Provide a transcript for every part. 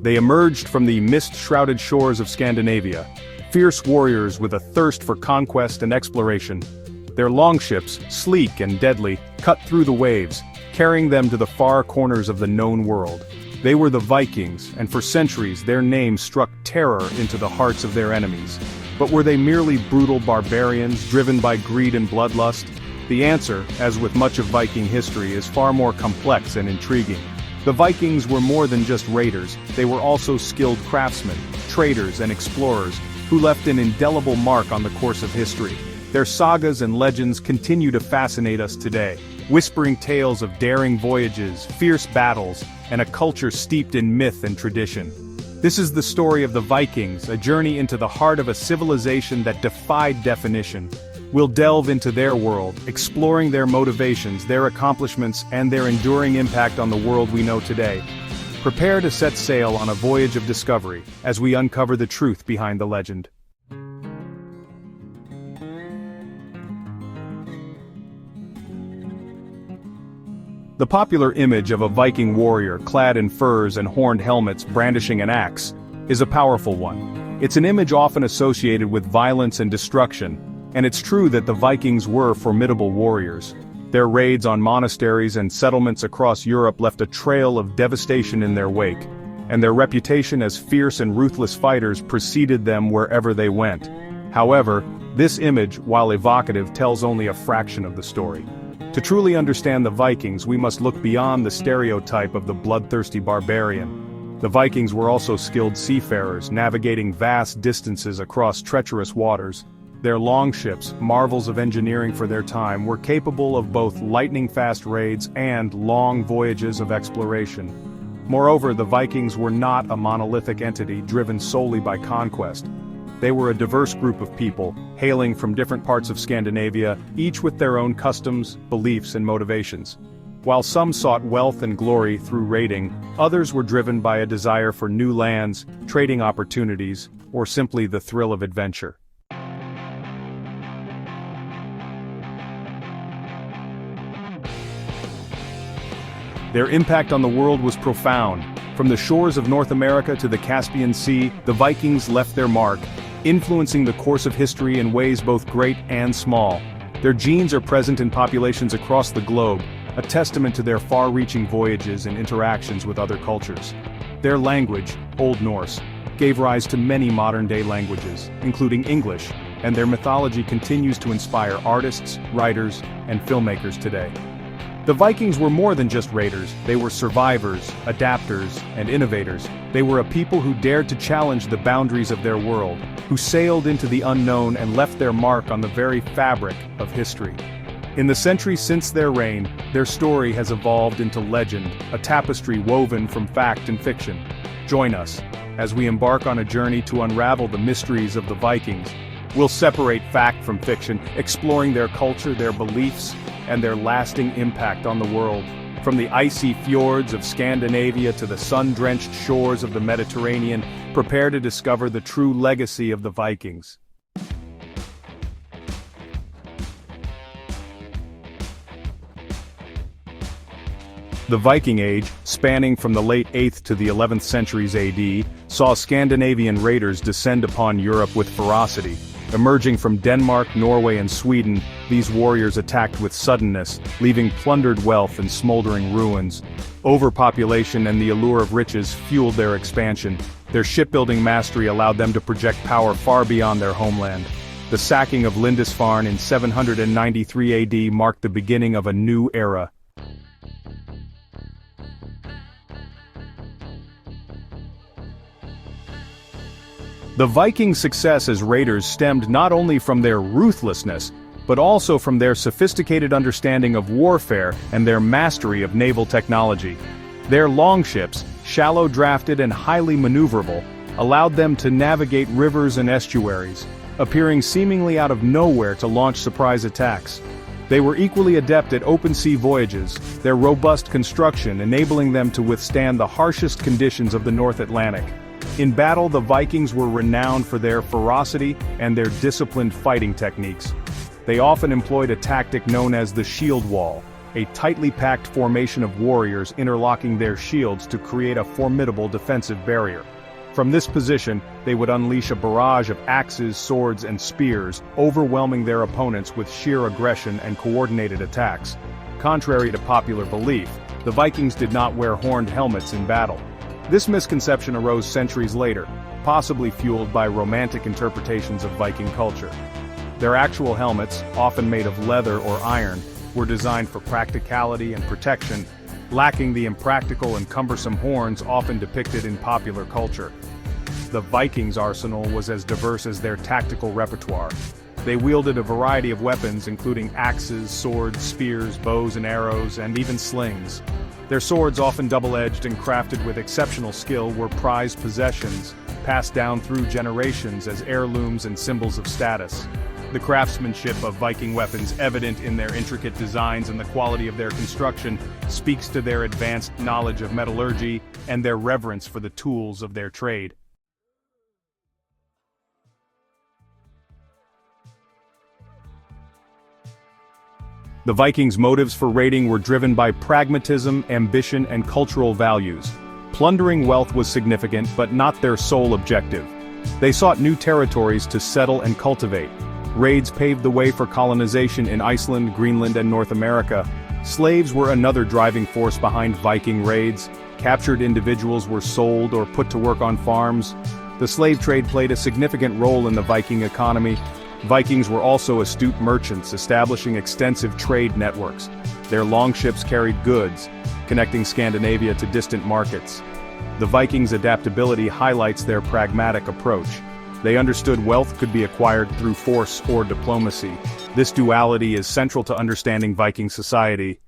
They emerged from the mist-shrouded shores of Scandinavia, fierce warriors with a thirst for conquest and exploration. Their longships, sleek and deadly, cut through the waves, carrying them to the far corners of the known world. They were the Vikings, and for centuries their name struck terror into the hearts of their enemies. But were they merely brutal barbarians, driven by greed and bloodlust? The answer, as with much of Viking history, is far more complex and intriguing. The Vikings were more than just raiders, they were also skilled craftsmen, traders and explorers, who left an indelible mark on the course of history. Their sagas and legends continue to fascinate us today, whispering tales of daring voyages, fierce battles, and a culture steeped in myth and tradition. This is the story of the Vikings, a journey into the heart of a civilization that defied definition. We'll delve into their world, exploring their motivations, their accomplishments, and their enduring impact on the world we know today. Prepare to set sail on a voyage of discovery, as we uncover the truth behind the legend. The popular image of a Viking warrior clad in furs and horned helmets brandishing an axe is a powerful one. It's an image often associated with violence and destruction, and it's true that the Vikings were formidable warriors. Their raids on monasteries and settlements across Europe left a trail of devastation in their wake, and their reputation as fierce and ruthless fighters preceded them wherever they went. However, this image, while evocative, tells only a fraction of the story. To truly understand the Vikings, we must look beyond the stereotype of the bloodthirsty barbarian. The Vikings were also skilled seafarers, navigating vast distances across treacherous waters. Their longships, marvels of engineering for their time, were capable of both lightning-fast raids and long voyages of exploration. Moreover, the Vikings were not a monolithic entity driven solely by conquest. They were a diverse group of people, hailing from different parts of Scandinavia, each with their own customs, beliefs, and motivations. While some sought wealth and glory through raiding, others were driven by a desire for new lands, trading opportunities, or simply the thrill of adventure. Their impact on the world was profound. From the shores of North America to the Caspian Sea, the Vikings left their mark, influencing the course of history in ways both great and small. Their genes are present in populations across the globe, a testament to their far-reaching voyages and interactions with other cultures. Their language, Old Norse, gave rise to many modern-day languages, including English, and their mythology continues to inspire artists, writers, and filmmakers today. The Vikings were more than just raiders, they were survivors, adapters, and innovators. They were a people who dared to challenge the boundaries of their world, who sailed into the unknown and left their mark on the very fabric of history. In the centuries since their reign, their story has evolved into legend, a tapestry woven from fact and fiction. Join us, as we embark on a journey to unravel the mysteries of the Vikings. We'll separate fact from fiction, exploring their culture, their beliefs, and their lasting impact on the world. From the icy fjords of Scandinavia to the sun-drenched shores of the Mediterranean, prepare to discover the true legacy of the Vikings. The Viking Age, spanning from the late 8th to the 11th centuries AD, saw Scandinavian raiders descend upon Europe with ferocity. Emerging from Denmark, Norway, and Sweden, these warriors attacked with suddenness, leaving plundered wealth and smoldering ruins. Overpopulation and the allure of riches fueled their expansion. Their shipbuilding mastery allowed them to project power far beyond their homeland. The sacking of Lindisfarne in 793 AD marked the beginning of a new era. The Vikings' success as raiders stemmed not only from their ruthlessness, but also from their sophisticated understanding of warfare and their mastery of naval technology. Their longships, shallow-drafted and highly maneuverable, allowed them to navigate rivers and estuaries, appearing seemingly out of nowhere to launch surprise attacks. They were equally adept at open-sea voyages, their robust construction enabling them to withstand the harshest conditions of the North Atlantic. In battle, the Vikings were renowned for their ferocity and their disciplined fighting techniques. They often employed a tactic known as the shield wall, a tightly packed formation of warriors interlocking their shields to create a formidable defensive barrier. From this position, they would unleash a barrage of axes, swords, and spears, overwhelming their opponents with sheer aggression and coordinated attacks. Contrary to popular belief, the Vikings did not wear horned helmets in battle. This misconception arose centuries later, possibly fueled by romantic interpretations of Viking culture. Their actual helmets, often made of leather or iron, were designed for practicality and protection, lacking the impractical and cumbersome horns often depicted in popular culture. The Vikings' arsenal was as diverse as their tactical repertoire. They wielded a variety of weapons including axes, swords, spears, bows and arrows, and even slings. Their swords, often double-edged and crafted with exceptional skill, were prized possessions, passed down through generations as heirlooms and symbols of status. The craftsmanship of Viking weapons, evident in their intricate designs and the quality of their construction, speaks to their advanced knowledge of metallurgy and their reverence for the tools of their trade. The Vikings' motives for raiding were driven by pragmatism, ambition, and cultural values. Plundering wealth was significant, but not their sole objective. They sought new territories to settle and cultivate. Raids paved the way for colonization in Iceland, Greenland, and North America. Slaves were another driving force behind Viking raids. Captured individuals were sold or put to work on farms. The slave trade played a significant role in the Viking economy. Vikings were also astute merchants, establishing extensive trade networks. Their longships carried goods, connecting Scandinavia to distant markets. The Vikings' adaptability highlights their pragmatic approach. They understood wealth could be acquired through force or diplomacy. This duality is central to understanding Viking society.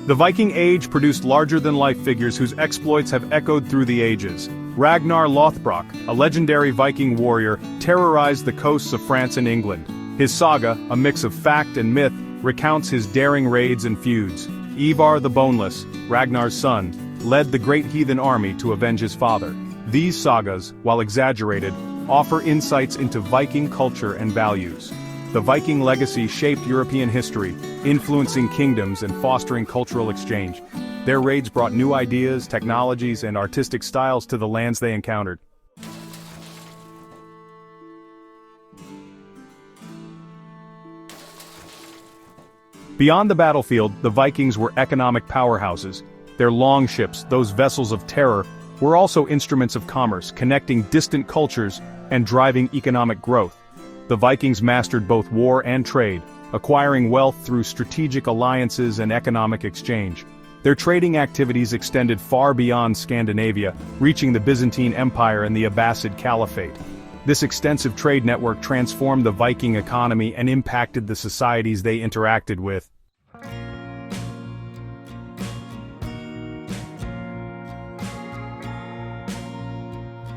The Viking Age produced larger-than-life figures whose exploits have echoed through the ages. Ragnar Lothbrok, a legendary Viking warrior, terrorized the coasts of France and England. His saga, a mix of fact and myth, recounts his daring raids and feuds. Ivar the Boneless, Ragnar's son, led the great heathen army to avenge his father. These sagas, while exaggerated, offer insights into Viking culture and values. The Viking legacy shaped European history, influencing kingdoms and fostering cultural exchange. Their raids brought new ideas, technologies, and artistic styles to the lands they encountered. Beyond the battlefield, the Vikings were economic powerhouses. Their longships, those vessels of terror, were also instruments of commerce, connecting distant cultures and driving economic growth. The Vikings mastered both war and trade, acquiring wealth through strategic alliances and economic exchange. Their trading activities extended far beyond Scandinavia, reaching the Byzantine Empire and the Abbasid Caliphate. This extensive trade network transformed the Viking economy and impacted the societies they interacted with.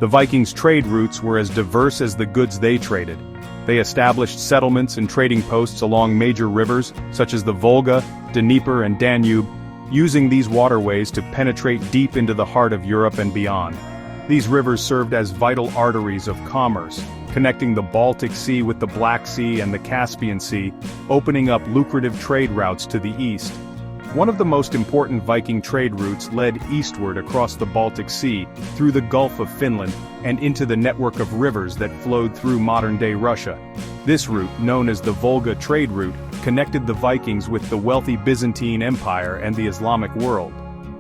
The Vikings' trade routes were as diverse as the goods they traded. They established settlements and trading posts along major rivers, such as the Volga, Dnieper, and Danube, using these waterways to penetrate deep into the heart of Europe and beyond. These rivers served as vital arteries of commerce, connecting the Baltic Sea with the Black Sea and the Caspian Sea, opening up lucrative trade routes to the east. One of the most important Viking trade routes led eastward across the Baltic Sea, through the Gulf of Finland, and into the network of rivers that flowed through modern-day Russia. This route, known as the Volga trade route, connected the Vikings with the wealthy Byzantine Empire and the Islamic world.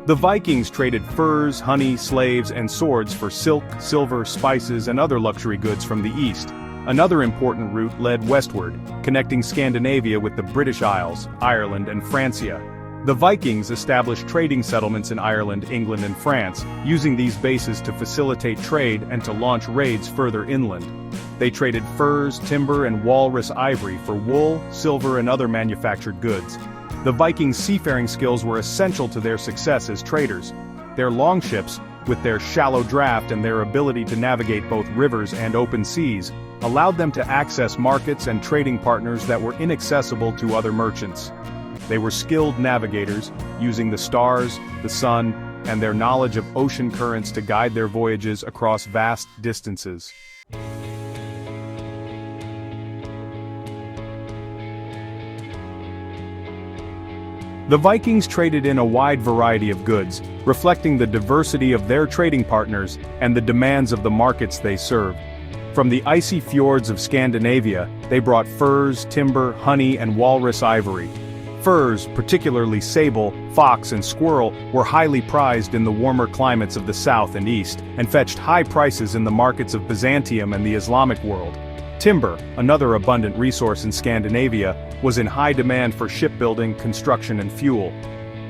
The Vikings traded furs, honey, slaves, and swords for silk, silver, spices, and other luxury goods from the east. Another important route led westward, connecting Scandinavia with the British Isles, Ireland, and Francia. The Vikings established trading settlements in Ireland, England, and France, using these bases to facilitate trade and to launch raids further inland. They traded furs, timber, and walrus ivory for wool, silver, and other manufactured goods. The Vikings' seafaring skills were essential to their success as traders. Their longships, with their shallow draft and their ability to navigate both rivers and open seas, allowed them to access markets and trading partners that were inaccessible to other merchants. They were skilled navigators, using the stars, the sun, and their knowledge of ocean currents to guide their voyages across vast distances. The Vikings traded in a wide variety of goods, reflecting the diversity of their trading partners and the demands of the markets they served. From the icy fjords of Scandinavia, they brought furs, timber, honey, and walrus ivory. Furs, particularly sable, fox, and squirrel, were highly prized in the warmer climates of the south and east, and fetched high prices in the markets of Byzantium and the Islamic world. Timber, another abundant resource in Scandinavia, was in high demand for shipbuilding, construction, and fuel.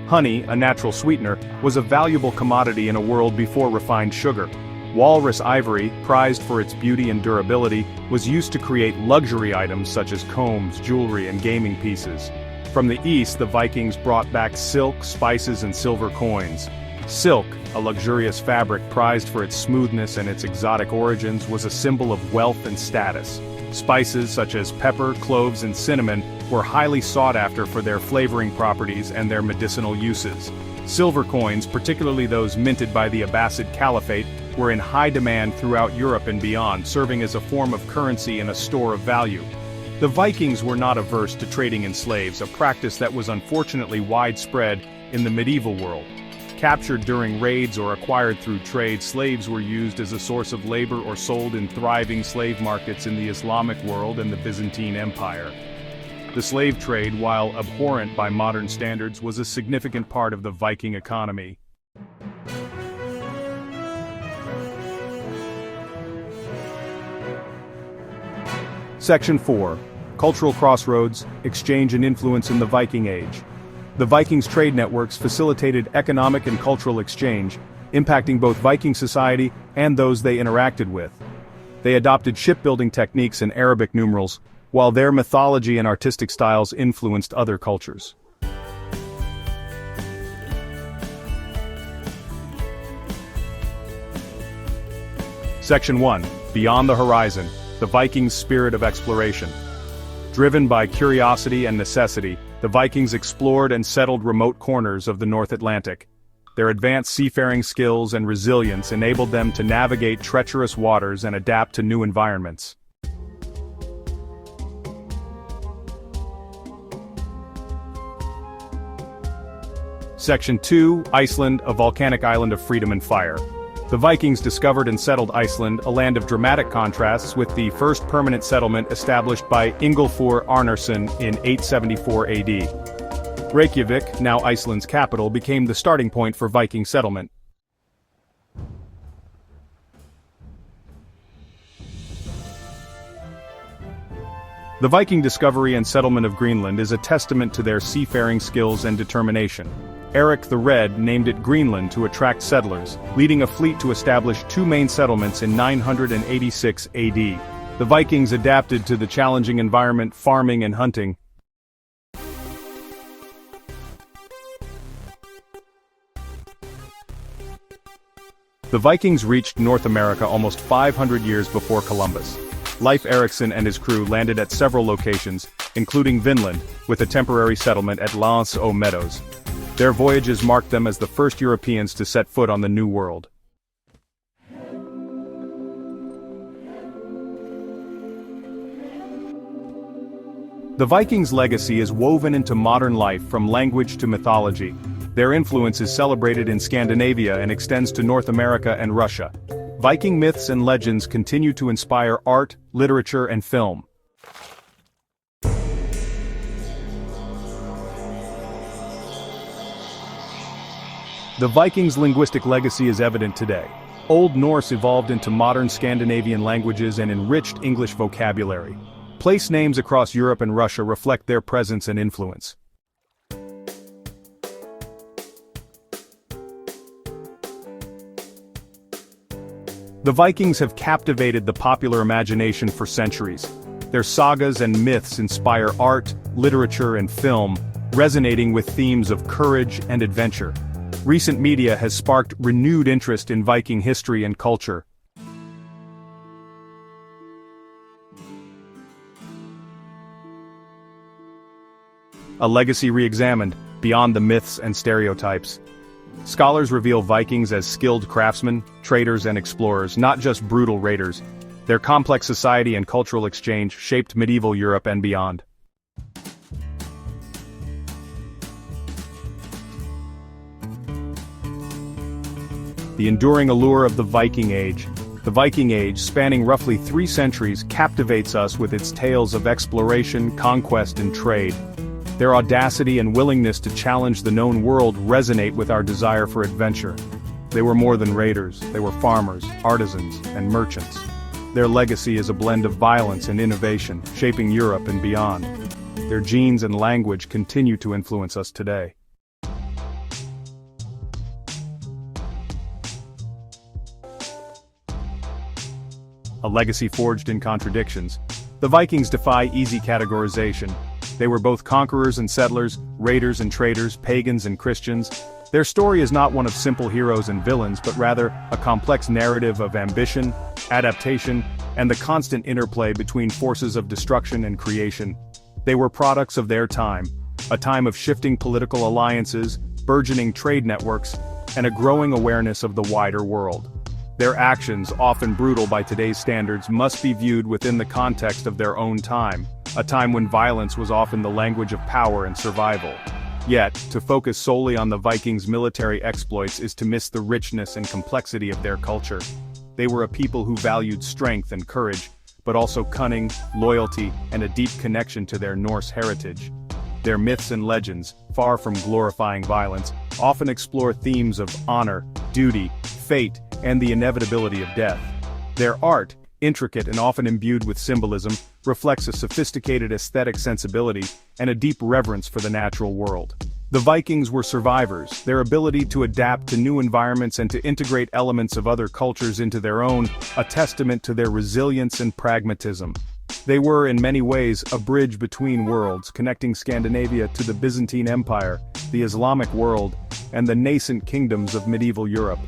Honey, a natural sweetener, was a valuable commodity in a world before refined sugar. Walrus ivory, prized for its beauty and durability, was used to create luxury items such as combs, jewelry, and gaming pieces. From the east, the Vikings brought back silk, spices, and silver coins. Silk, a luxurious fabric prized for its smoothness and its exotic origins, was a symbol of wealth and status. Spices such as pepper, cloves, and cinnamon were highly sought after for their flavoring properties and their medicinal uses. Silver coins, particularly those minted by the Abbasid Caliphate, were in high demand throughout Europe and beyond, serving as a form of currency and a store of value. The Vikings were not averse to trading in slaves, a practice that was unfortunately widespread in the medieval world. Captured during raids or acquired through trade, slaves were used as a source of labor or sold in thriving slave markets in the Islamic world and the Byzantine Empire. The slave trade, while abhorrent by modern standards, was a significant part of the Viking economy. Section 4. Cultural Crossroads, Exchange and Influence in the Viking Age. The Vikings' trade networks facilitated economic and cultural exchange, impacting both Viking society and those they interacted with. They adopted shipbuilding techniques and Arabic numerals, while their mythology and artistic styles influenced other cultures. Section 1. Beyond the Horizon, the Vikings' Spirit of Exploration. Driven by curiosity and necessity, the Vikings explored and settled remote corners of the North Atlantic. Their advanced seafaring skills and resilience enabled them to navigate treacherous waters and adapt to new environments. Section 2. Iceland, a volcanic island of freedom and fire. The Vikings discovered and settled Iceland, a land of dramatic contrasts, with the first permanent settlement established by Ingolfur Arnarsson in 874 AD. Reykjavik, now Iceland's capital, became the starting point for Viking settlement. The Viking discovery and settlement of Greenland is a testament to their seafaring skills and determination. Eric the Red named it Greenland to attract settlers, leading a fleet to establish two main settlements in 986 AD. The Vikings adapted to the challenging environment, farming and hunting. The Vikings reached North America almost 500 years before Columbus. Leif Erikson and his crew landed at several locations, including Vinland, with a temporary settlement at Lance aux Meadows. Their voyages marked them as the first Europeans to set foot on the New World. The Vikings' legacy is woven into modern life from language to mythology. Their influence is celebrated in Scandinavia and extends to North America and Russia. Viking myths and legends continue to inspire art, literature, and film. The Vikings' linguistic legacy is evident today. Old Norse evolved into modern Scandinavian languages and enriched English vocabulary. Place names across Europe and Russia reflect their presence and influence. The Vikings have captivated the popular imagination for centuries. Their sagas and myths inspire art, literature, and film, resonating with themes of courage and adventure. Recent media has sparked renewed interest in Viking history and culture. A legacy re-examined, beyond the myths and stereotypes. Scholars reveal Vikings as skilled craftsmen, traders, and explorers, not just brutal raiders. Their complex society and cultural exchange shaped medieval Europe and beyond. The enduring allure of the Viking Age. The Viking Age, spanning roughly 3 centuries, captivates us with its tales of exploration, conquest, and trade. Their audacity and willingness to challenge the known world resonate with our desire for adventure. They were more than raiders, they were farmers, artisans, and merchants. Their legacy is a blend of violence and innovation, shaping Europe and beyond. Their genes and language continue to influence us today. A legacy forged in contradictions. The Vikings defy easy categorization. They were both conquerors and settlers, raiders and traders, pagans and Christians. Their story is not one of simple heroes and villains, but rather a complex narrative of ambition, adaptation, and the constant interplay between forces of destruction and creation. They were products of their time, a time of shifting political alliances, burgeoning trade networks, and a growing awareness of the wider world. Their actions, often brutal by today's standards, must be viewed within the context of their own time, a time when violence was often the language of power and survival. Yet, to focus solely on the Vikings' military exploits is to miss the richness and complexity of their culture. They were a people who valued strength and courage, but also cunning, loyalty, and a deep connection to their Norse heritage. Their myths and legends, far from glorifying violence, often explore themes of honor, duty, fate, and the inevitability of death. Their art, intricate and often imbued with symbolism, reflects a sophisticated aesthetic sensibility and a deep reverence for the natural world. The Vikings were survivors, their ability to adapt to new environments and to integrate elements of other cultures into their own, a testament to their resilience and pragmatism. They were, in many ways, a bridge between worlds, connecting Scandinavia to the Byzantine Empire, the Islamic world, and the nascent kingdoms of medieval Europe.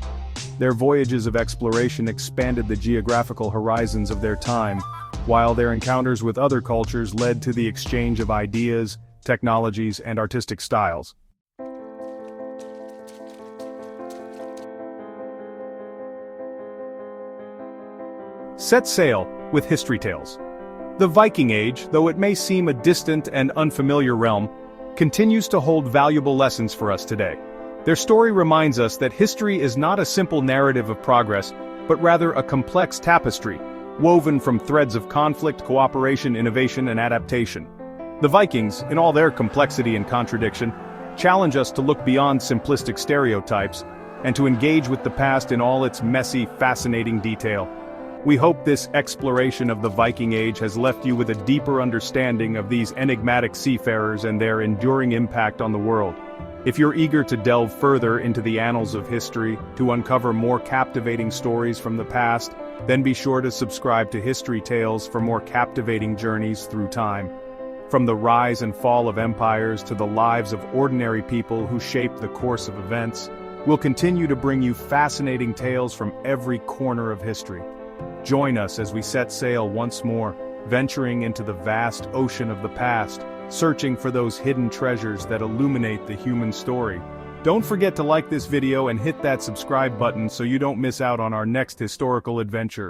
Their voyages of exploration expanded the geographical horizons of their time, while their encounters with other cultures led to the exchange of ideas, technologies, and artistic styles. Set sail with history tales. The Viking Age, though it may seem a distant and unfamiliar realm, continues to hold valuable lessons for us today. Their story reminds us that history is not a simple narrative of progress, but rather a complex tapestry, woven from threads of conflict, cooperation, innovation, and adaptation. The Vikings, in all their complexity and contradiction, challenge us to look beyond simplistic stereotypes, and to engage with the past in all its messy, fascinating detail. We hope this exploration of the Viking Age has left you with a deeper understanding of these enigmatic seafarers and their enduring impact on the world. If you're eager to delve further into the annals of history, to uncover more captivating stories from the past, then be sure to subscribe to History Tales for more captivating journeys through time. From the rise and fall of empires to the lives of ordinary people who shaped the course of events, we'll continue to bring you fascinating tales from every corner of history. Join us as we set sail once more, venturing into the vast ocean of the past, searching for those hidden treasures that illuminate the human story. Don't forget to like this video and hit that subscribe button so you don't miss out on our next historical adventure.